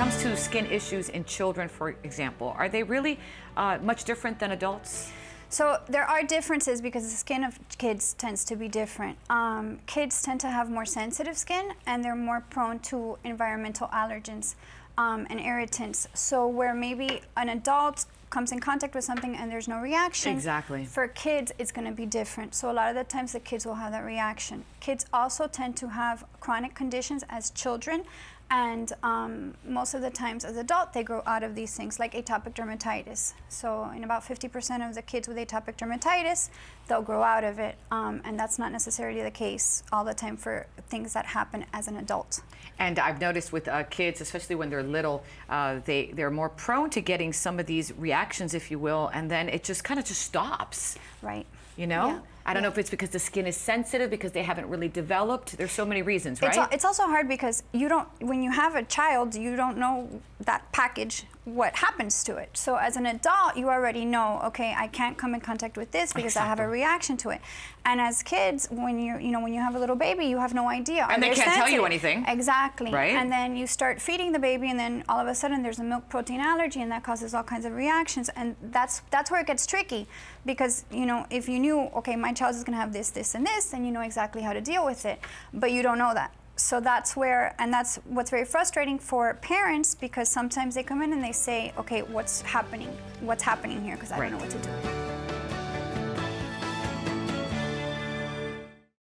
comes to skin issues in children, for example, are they really much different than adults? So there are differences because the skin of kids tends to be different. Kids tend to have more sensitive skin and they're more prone to environmental allergens and irritants. So where maybe an adult comes in contact with something and there's no reaction. Exactly. For kids, it's going to be different. So a lot of the times the kids will have that reaction. Kids also tend to have chronic conditions as children, and most of the times as adults, they grow out of these things, like atopic dermatitis. So in about 50% of the kids with atopic dermatitis, they'll grow out of it. And that's not necessarily the case all the time for things that happen as an adult. And I've noticed with kids, especially when they're little, they're more prone to getting some of these reactions, if you will, and then it just kind of just stops. Right. You know? Yeah. I don't know if it's because the skin is sensitive, because they haven't really developed. There's so many reasons, right? It's also hard because when you have a child, you don't know that package, what happens to it. So as an adult, you already know, okay, I can't come in contact with this because I have a reaction to it. And as kids, when you have a little baby, you have no idea. And they can't tell you anything. Exactly. Right. And then you start feeding the baby, and then all of a sudden there's a milk protein allergy, and that causes all kinds of reactions. And that's where it gets tricky, because if you knew, okay, my child is going to have this, this, and this, then you know exactly how to deal with it. But you don't know that. So that's what's very frustrating for parents, because sometimes they come in and they say, okay, what's happening here? Because I don't know what to do.